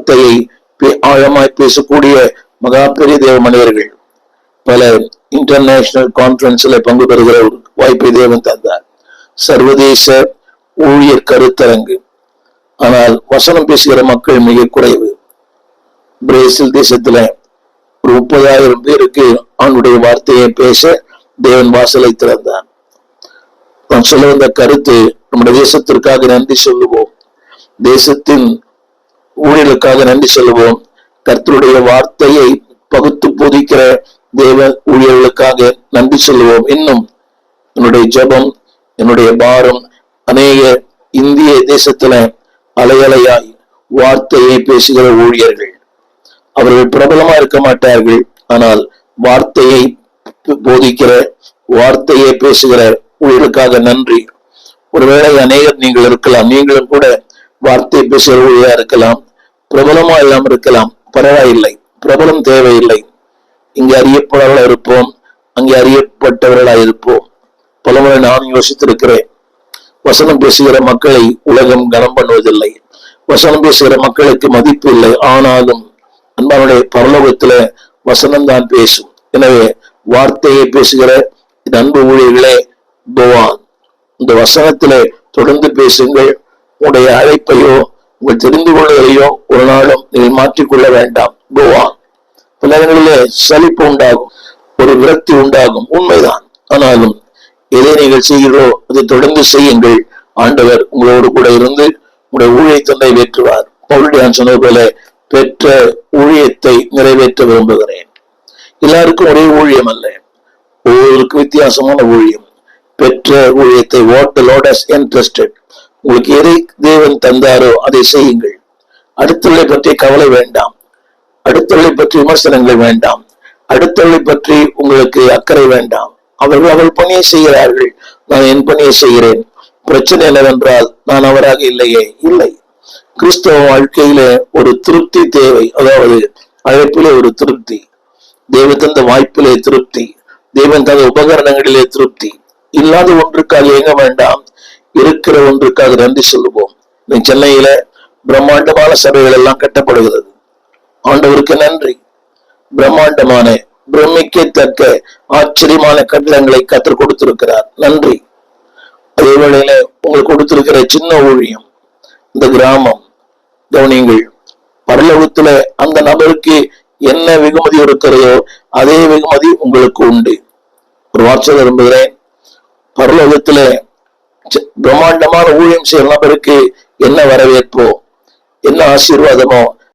வார்த்தையை ஆழமாய் பேசக்கூடிய மகா பெரிய தேவ மனிதர்கள். பல இன்டர்நேஷனல் கான்பரன்ஸ்ல பங்கு பெறுகிற ஒரு வாய்ப்பை தேவன் தந்தார். சர்வதேச ஊழியர் கருத்தரங்கு. ஆனால் வசனம் பேசுகிற மக்கள் மிக குறைவு. பிரேசில் தேசத்துல ஒரு 30,000 பேருக்கு அவனுடைய வார்த்தையை பேச தேவன் வாசலை திறந்தார். நான் சொல்ல வந்த கருத்து, நம்முடைய தேசத்திற்காக நன்றி சொல்லுவோம், தேசத்தின் ஊழியர்களுக்காக நன்றி சொல்லுவோம், கர்த்தருடைய வார்த்தையை பகுத்து போதிக்கிற தேவ ஊழியர்களுக்காக நன்றி சொல்லுவோம். இன்னும் என்னுடைய ஜெபம், என்னுடைய பாரம், அநேக இந்திய தேசத்துல அலையலையாய் வார்த்தையை பேசுகிற ஊழியர்கள், அவர்கள் பிரபலமா இருக்க மாட்டார்கள், ஆனால் வார்த்தையை போதிக்கிற வார்த்தையை பேசுகிற ஊழியர்களுக்காக நன்றி. ஒருவேளை அநேகர் நீங்கள் இருக்கலாம், நீங்களும் கூட வார்த்தை பேசுகிற ஊழியா இருக்கலாம், பிரபலமா இல்லாம இருக்கலாம், பரவாயில்லை, பிரபலம் தேவையில்லை. இங்கே அறியப்படவர்களா இருப்போம், அங்கே அறியப்பட்டவர்களா இருப்போம். பலமுறை நான் யோசித்திருக்கிறேன், வசனம் பேசுகிற மக்களை உலகம் கனம் பண்ணுவதில்லை, வசனம் பேசுகிற மக்களுக்கு மதிப்பு இல்லை. ஆனாலும் அன்பானுடைய பரலோகத்துல வசனம் தான் பேசும். எனவே வார்த்தையை பேசுகிற அன்பு ஊழியர்களே, போவான் இந்த வசனத்திலே தொடர்ந்து பேசுங்கள். உங்களுடைய அழைப்பையோ உங்கள் தெரிந்து கொள்வதையோ ஒரு நாளும் நீங்கள் மாற்றிக்கொள்ள வேண்டாம். போவான் பல இடங்களிலே சலிப்பு உண்டாகும், ஒரு விரக்தி உண்டாகும், உண்மைதான். ஆனாலும் எதை நீங்கள் செய்கிறோ அதை தொடர்ந்து செய்யுங்கள். ஆண்டவர் உங்களோடு கூட இருந்து உங்களுடைய ஊழியத்தை நிறைவேற்றுவார். பவுல் சொன்னது போல பெற்ற ஊழியத்தை நிறைவேற்ற விரும்புகிறேன். எல்லாருக்கும் ஒரே ஊழியம் அல்ல, ஒவ்வொருக்கும் வித்தியாசமான ஊழியம். பெற்ற ஊழியத்தை what the Lord has entrusted, உங்களுக்கு எதை தேவன் தந்தாரோ அதை செய்யுங்கள். அடுத்தவர்களை பற்றி கவலை வேண்டாம், அடுத்தவர்களை பற்றி விமர்சனங்கள் வேண்டாம், அடுத்தவர்களை பற்றி உங்களுக்கு அக்கறை வேண்டாம். அவர்கள் பணியை செய்கிறார்கள், நான் என் பணியை செய்கிறேன். பிரச்சனை என்னவென்றால் நான் அவராக இல்லையே. இல்லை, கிறிஸ்தவ வாழ்க்கையில ஒரு திருப்தி தேவை. அதாவது அழைப்பிலே ஒரு திருப்தி, தேவன் தந்த வாய்ப்பிலே திருப்தி, தேவன் தந்த உபகரணங்களிலே திருப்தி. இல்லாத ஒன்றுக்காக இயங்க வேண்டாம், இருக்கிற ஒன்றுக்காக நன்றி சொல்லுவோம். சென்னையில பிரம்மாண்டமான சபைகள் எல்லாம் கட்டப்படுகிறது. ஆண்டவருக்கு நன்றி. பிரம்மாண்டமான, பிரமிக்கத்தக்க, ஆச்சரியமான கட்டிடங்களை கற்றுக் கொடுத்திருக்கிறார். நன்றி. அதே வேளையில உங்களுக்கு கொடுத்திருக்கிற சின்ன ஊழியம், இந்த கிராமம் கவனியுங்கள். பரலோகத்துல அந்த நபருக்கு என்ன வெகுமதி இருக்கிறதோ அதே வெகுமதி உங்களுக்கு உண்டு. ஒரு வார்த்தை விரும்புகிறேன், பரலோகத்துல பிரம்மாண்டமான ஊழியம் செய்யற நபருக்கு என்ன வரவேற்போ, என்ன ஆசீர்வாதமோ